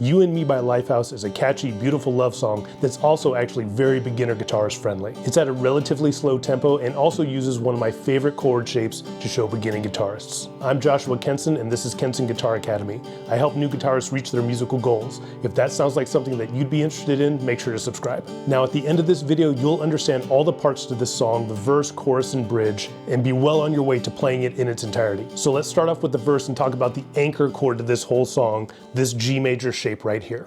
You and Me by Lifehouse is a catchy, beautiful love song that's also actually very beginner guitarist friendly. It's at a relatively slow tempo and also uses one of my favorite chord shapes to show beginning guitarists. I'm Joshua Kenson and this is Kenson Guitar Academy. I help new guitarists reach their musical goals. If that sounds like something that you'd be interested in, make sure to subscribe. Now at the end of this video, you'll understand all the parts to this song, the verse, chorus, and bridge, and be well on your way to playing it in its entirety. So let's start off with the verse and talk about the anchor chord to this whole song, this G major shape right here.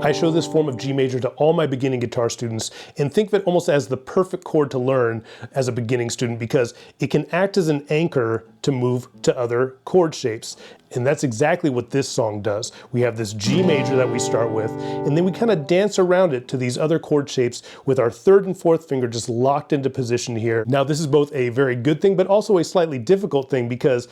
I show this form of G major to all my beginning guitar students and think of it almost as the perfect chord to learn as a beginning student because it can act as an anchor to move to other chord shapes. And that's exactly what this song does. We have this G major that we start with, and then we kind of dance around it to these other chord shapes with our third and fourth finger just locked into position here. Now this is both a very good thing, but also a slightly difficult thing because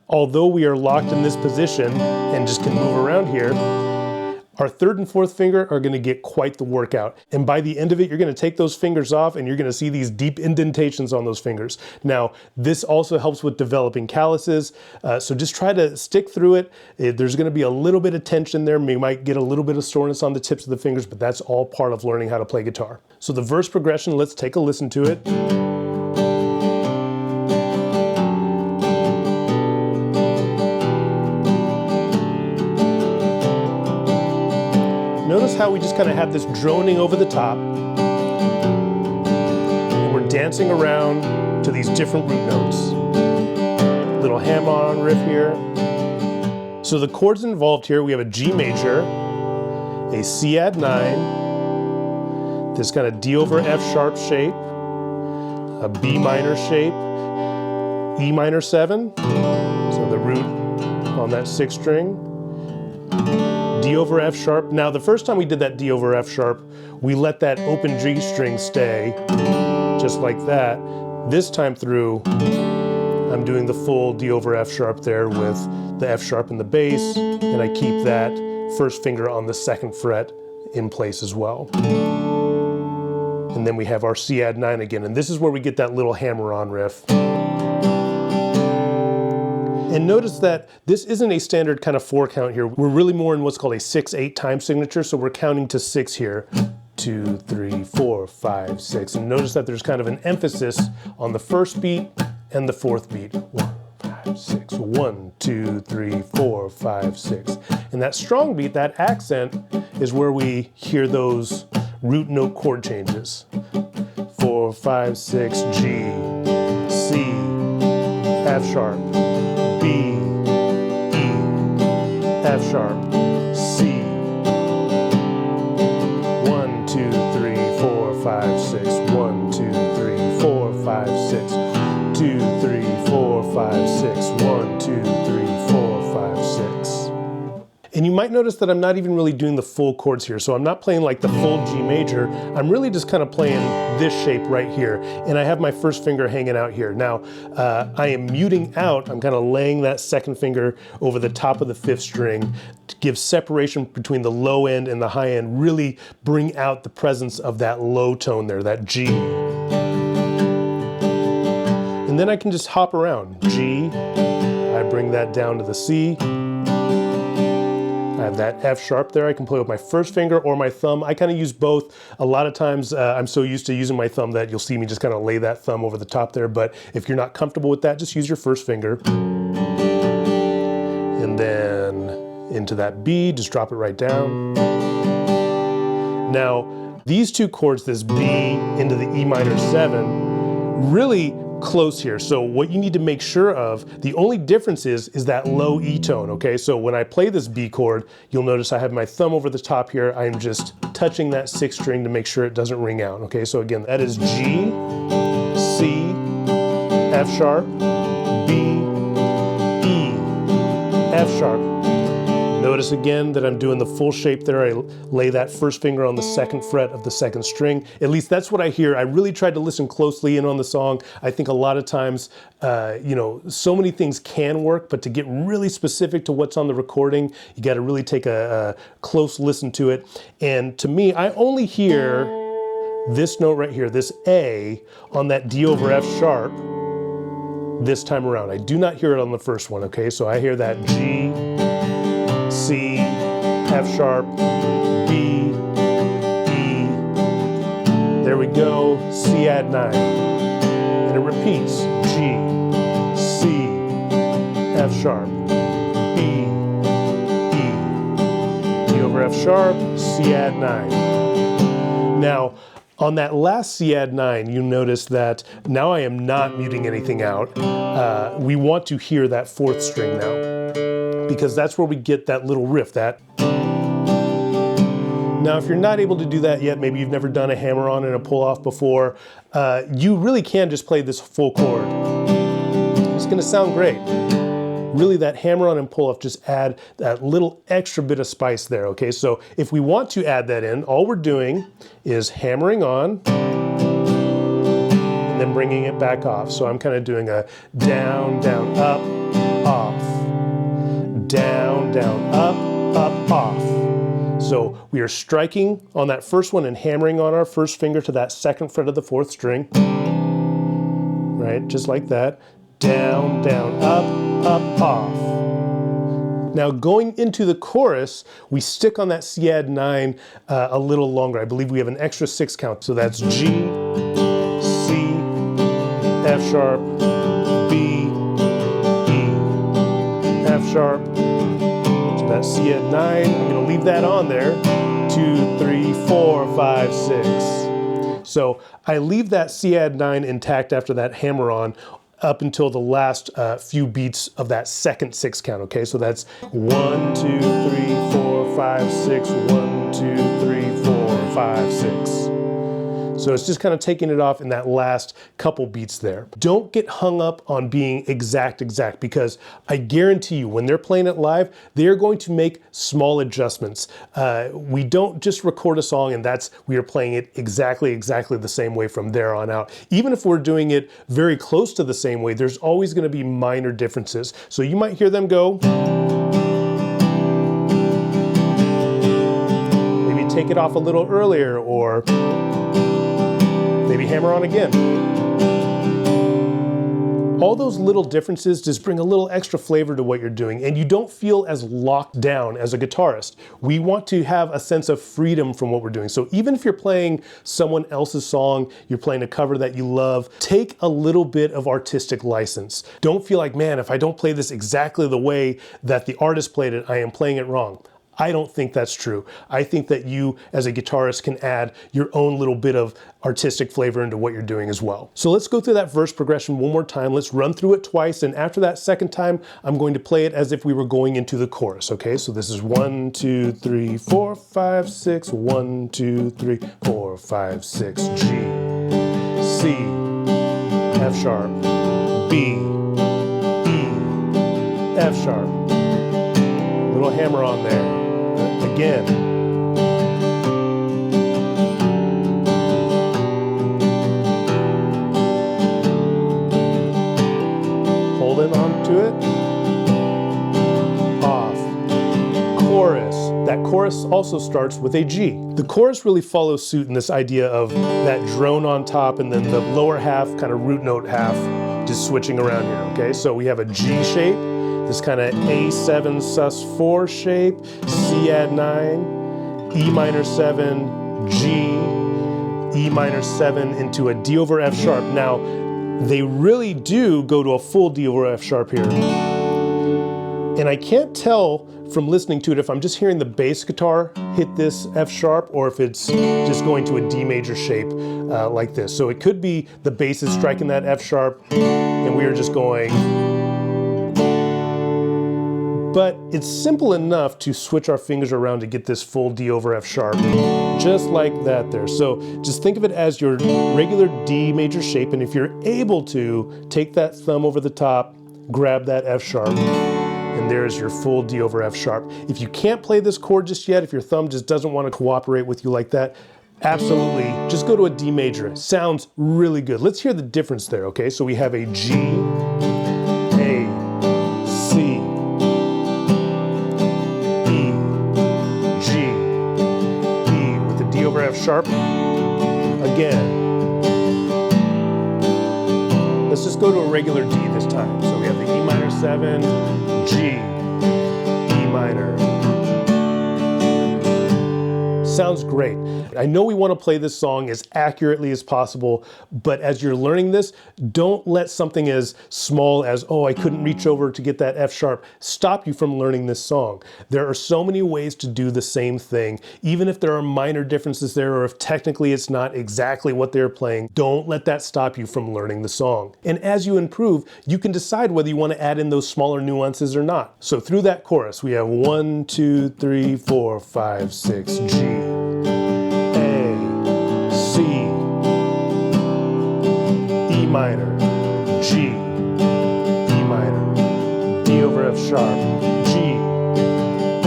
although we are locked in this position and just can move around here, our third and fourth finger are going to get quite the workout. And by the end of it, you're going to take those fingers off and you're going to see these deep indentations on those fingers. Now, this also helps with developing calluses. So just try to stick through it. There's going to be a little bit of tension there. You might get a little bit of soreness on the tips of the fingers, but that's all part of learning how to play guitar. So the verse progression, let's take a listen to it. Notice how we just kind of have this droning over the top. And we're dancing around to these different root notes. Little hammer-on riff here. So the chords involved here, we have a G major, a C add 9, this kind of D over F sharp shape, a B minor shape, E minor 7, so the root on that 6th string, D over F sharp. Now the first time we did that D over F sharp, we let that open G string stay, just like that. This time through, I'm doing the full D over F sharp there with the F sharp in the bass, and I keep that first finger on the 2nd fret in place as well. And then we have our C add 9 again, and this is where we get that little hammer-on riff. And notice that this isn't a standard kind of 4 count here. We're really more in what's called a 6/8 time signature, so we're counting to 6 here. 2, 3, 4, 5, 6. And notice that there's kind of an emphasis on the first beat and the 4th beat. 1, 5, 6. 1, 2, 3, 4, 5, 6. And that strong beat, that accent, is where we hear those root note chord changes. 4, 5, 6, G, C, F sharp, B, E, F sharp, C. 1, 2, 3, 4, 5, 6. 1, 2, 3, 4, 5, 6. 2, 3, 4, 5, 6. 1, 2, 3, 4, 5, 6. And you might notice that I'm not even really doing the full chords here. So I'm not playing like the full G major. I'm really just kind of playing this shape right here. And I have my first finger hanging out here. Now, I am muting out. I'm kind of laying that 2nd finger over the top of the 5th string to give separation between the low end and the high end, really bring out the presence of that low tone there, that G. And then I can just hop around. G, I bring that down to the C. I have that F sharp there. I can play with my first finger or my thumb. I kind of use both. A lot of times I'm so used to using my thumb that you'll see me just kind of lay that thumb over the top there. But if you're not comfortable with that, just use your first finger. And then into that B, just drop it right down. Now, these two chords, this B into the E minor 7, really close here. So what you need to make sure of, the only difference is that low E tone, okay? So when I play this B chord, you'll notice I have my thumb over the top here. I'm just touching that 6th string to make sure it doesn't ring out, okay? So again, that is G, C, F sharp, B, E, F sharp. Notice again that I'm doing the full shape there. I lay that first finger on the 2nd fret of the 2nd string. At least that's what I hear. I really tried to listen closely in on the song. I think a lot of times, you know, so many things can work, but to get really specific to what's on the recording, you got to really take a close listen to it. And to me, I only hear this note right here, this A on that D over F sharp this time around. I do not hear it on the first one, okay? So I hear that G, C, F sharp, B, E. There we go, C add 9. And it repeats, G, C, F sharp, B, E, D over F sharp, C add 9. Now, on that last C add 9, you notice that now I am not muting anything out. We want to hear that fourth string now, because that's where we get that little riff, that. Now, if you're not able to do that yet, maybe you've never done a hammer-on and a pull-off before, you really can just play this full chord. It's gonna sound great. Really, that hammer-on and pull-off just add that little extra bit of spice there, okay? So if we want to add that in, all we're doing is hammering on and then bringing it back off. So I'm kind of doing a down, down, up, off. Down, down, up, off. So we are striking on that first one and hammering on our first finger to that second fret of the fourth string. Right, just like that. Down, down, up, off. Now going into the chorus, we stick on that C add 9 a little longer. I believe we have an extra 6 count. So that's G, C, F sharp, B, E, F sharp. So that's C add 9. I'm going to leave that on there. 2, 3, 4, 5, 6. So I leave that C add 9 intact after that hammer on up until the last few beats of that second 6 count, okay? So that's 1, 2, 3, 4, 5, 6, 1, 2, 3, 4, 5, 6. So it's just kind of taking it off in that last couple beats there. Don't get hung up on being exact, because I guarantee you when they're playing it live, they're going to make small adjustments. We don't just record a song and we are playing it exactly the same way from there on out. Even if we're doing it very close to the same way, there's always going to be minor differences. So you might hear them go, maybe take it off a little earlier, or maybe hammer on again. All those little differences just bring a little extra flavor to what you're doing, and you don't feel as locked down as a guitarist. We want to have a sense of freedom from what we're doing. So even if you're playing someone else's song, you're playing a cover that you love, take a little bit of artistic license. Don't feel like, man, if I don't play this exactly the way that the artist played it, I am playing it wrong. I don't think that's true. I think that you, as a guitarist, can add your own little bit of artistic flavor into what you're doing as well. So let's go through that verse progression one more time. Let's run through it twice, and after that second time, I'm going to play it as if we were going into the chorus, okay? So this is 1, 2, 3, 4, 5, 6, 1, 2, 3, 4, 5, 6, G, C, F sharp, B, E, F sharp. Little hammer on there. Again. Holding on to it. Off. Chorus. That chorus also starts with a G. The chorus really follows suit in this idea of that drone on top and then the lower half, kind of root note half, just switching around here, okay? So we have a G shape, this kind of A7 sus4 shape, C add 9, E minor 7, G, E minor 7 into a D over F sharp. Now, they really do go to a full D over F sharp here. And I can't tell from listening to it if I'm just hearing the bass guitar hit this F sharp or if it's just going to a D major shape like this. So it could be the bass is striking that F sharp and we are just going. But it's simple enough to switch our fingers around to get this full D over F sharp, just like that there. So just think of it as your regular D major shape, and if you're able to, take that thumb over the top, grab that F sharp, and there's your full D over F sharp. If you can't play this chord just yet, if your thumb just doesn't want to cooperate with you like that, absolutely, just go to a D major. It sounds really good. Let's hear the difference there, okay? So we have a G, A, C, over F sharp again. Let's just go to a regular D this time. So we have the E minor 7, G, E minor, Sounds great. I know we want to play this song as accurately as possible, but as you're learning this, don't let something as small as, oh, I couldn't reach over to get that F sharp, stop you from learning this song. There are so many ways to do the same thing, even if there are minor differences there, or if technically it's not exactly what they're playing, don't let that stop you from learning the song. And as you improve, you can decide whether you want to add in those smaller nuances or not. So through that chorus, we have 1, 2, 3, 4, 5, 6, G, A, C, E minor, G, E minor, D over F sharp, G,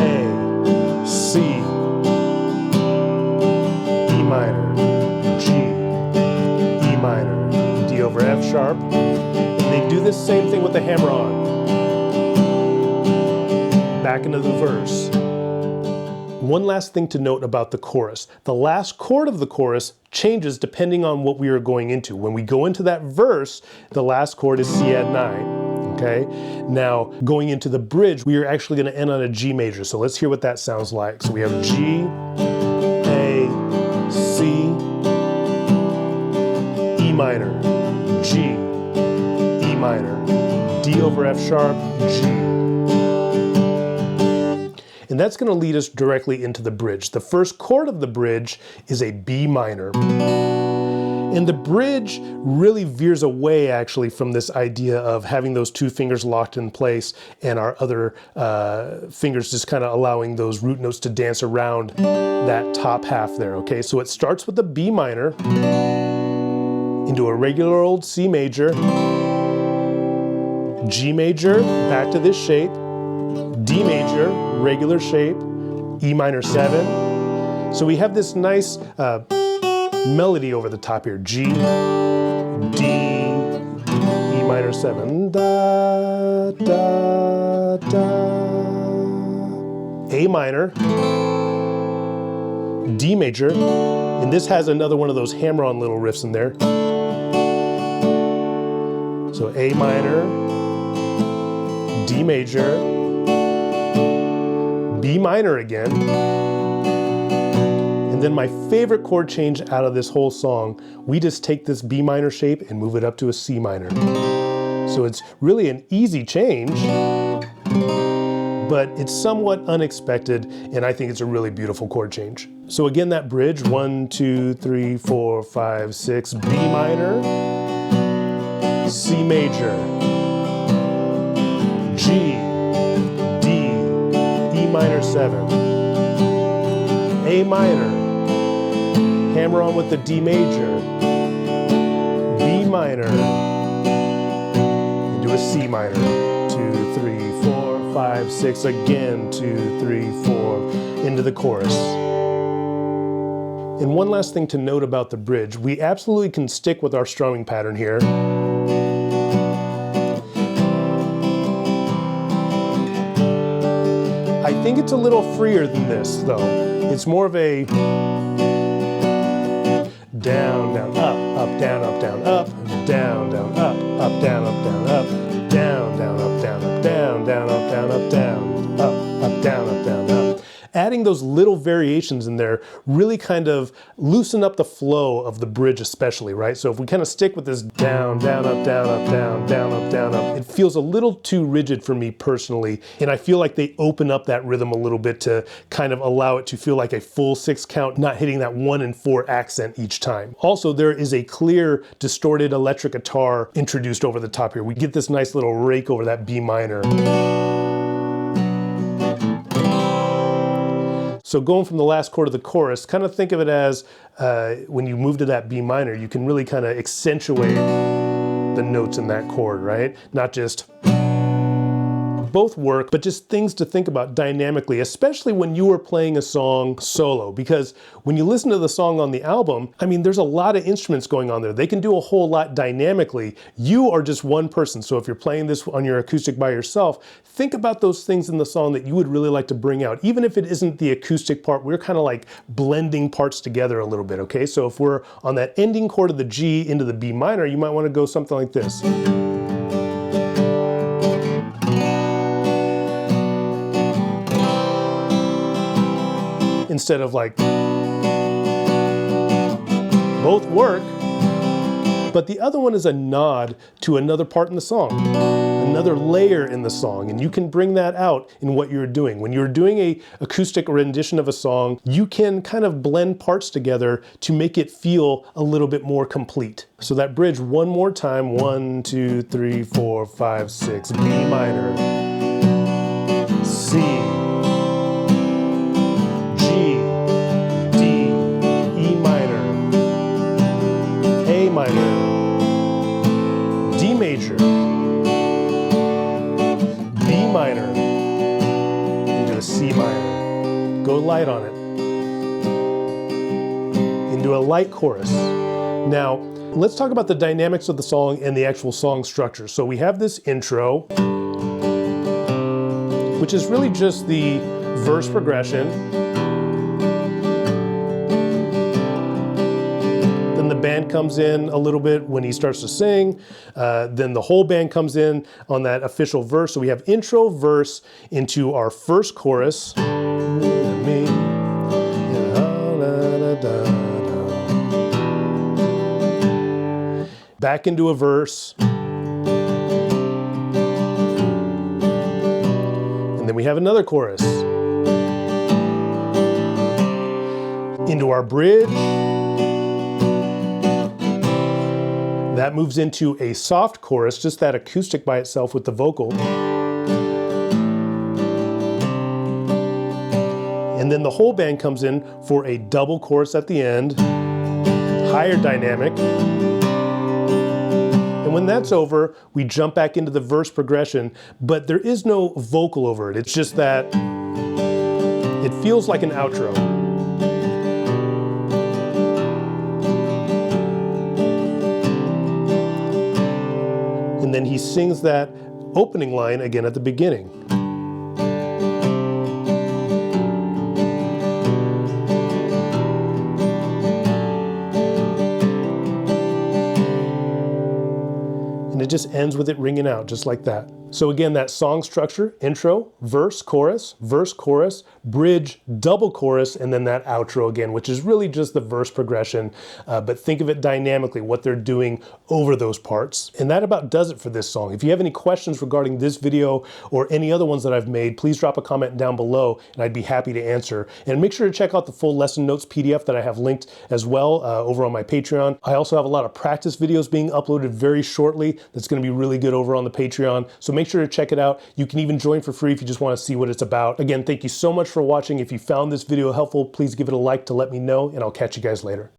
A, C, E minor, G, E minor, D over F sharp. And they do this same thing with the hammer on. Back into the verse. One last thing to note about the chorus. The last chord of the chorus changes depending on what we are going into. When we go into that verse, the last chord is C add 9. Okay? Now, going into the bridge, we are actually going to end on a G major. So let's hear what that sounds like. So we have G, A, C, E minor, G, E minor, D over F sharp, G. And that's going to lead us directly into the bridge. The first chord of the bridge is a B minor. And the bridge really veers away actually from this idea of having those two fingers locked in place and our other fingers just kind of allowing those root notes to dance around that top half there, okay? So it starts with a B minor into a regular old C major, G major, back to this shape, D major, regular shape, E minor 7. So we have this nice melody over the top here. G, D, E minor 7. Da, da, da. A minor, D major, and this has another one of those hammer-on little riffs in there. So A minor, D major, B minor again, and then my favorite chord change out of this whole song, we just take this B minor shape and move it up to a C minor. So it's really an easy change, but it's somewhat unexpected, and I think it's a really beautiful chord change. So again, that bridge, 1, 2, 3, 4, 5, 6, B minor, C major, G, E minor 7, A minor, hammer on with the D major, B minor, into a C minor, 2, 3, 4, 5, 6, again, 2, 3, 4, into the chorus. And one last thing to note about the bridge, we absolutely can stick with our strumming pattern here. I think it's a little freer than this, though. It's more of a down, down, up, down, up, down, up, down, down, up, down, up, down, up, down, down, up, down, up, down, down, up, down, up, down, up, down, up, down, up. Adding those little variations in there really kind of loosen up the flow of the bridge especially, right? So if we kind of stick with this down, down, up, down, up, down, down, up, down, up, it feels a little too rigid for me personally, and I feel like they open up that rhythm a little bit to kind of allow it to feel like a full 6 count, not hitting that 1 and 4 accent each time. Also, there is a clear distorted electric guitar introduced over the top here. We get this nice little rake over that B minor. So going from the last chord of the chorus, kind of think of it as when you move to that B minor, you can really kind of accentuate the notes in that chord, right? Not just both work, but just things to think about dynamically, especially when you are playing a song solo, because when you listen to the song on the album, I mean, there's a lot of instruments going on there. They can do a whole lot dynamically. You are just one person, so if you're playing this on your acoustic by yourself, think about those things in the song that you would really like to bring out. Even if it isn't the acoustic part, we're kind of like blending parts together a little bit, okay? So if we're on that ending chord of the G into the B minor, you might want to go something like this. Instead of like both work, but the other one is a nod to another part in the song, another layer in the song, and you can bring that out in what you're doing. When you're doing a acoustic rendition of a song, you can kind of blend parts together to make it feel a little bit more complete. So that bridge one more time, 1, 2, 3, 4, 5, 6, B minor, C, G, D, E minor, A minor, D major, B minor, into a C minor. Go light on it. Into a light chorus. Now, let's talk about the dynamics of the song and the actual song structure. So we have this intro, which is really just the verse progression. Then the band comes in a little bit when he starts to sing. Then the whole band comes in on that official verse. So we have intro, verse into our first chorus. Back into a verse. And then we have another chorus. Into our bridge. That moves into a soft chorus, just that acoustic by itself with the vocal. And then the whole band comes in for a double chorus at the end, higher dynamic. And when that's over, we jump back into the verse progression, but there is no vocal over it. It's just that it feels like an outro. And then he sings that opening line again at the beginning. And it just ends with it ringing out just like that. So again, that song structure, intro, verse, chorus, bridge, double chorus, and then that outro again, which is really just the verse progression, but think of it dynamically, what they're doing over those parts. And that about does it for this song. If you have any questions regarding this video or any other ones that I've made, please drop a comment down below and I'd be happy to answer. And make sure to check out the full lesson notes PDF that I have linked as well over on my Patreon. I also have a lot of practice videos being uploaded very shortly that's going to be really good over on the Patreon. So make sure to check it out. You can even join for free if you just want to see what it's about. Again, thank you so much for watching. If you found this video helpful, please give it a like to let me know, and I'll catch you guys later.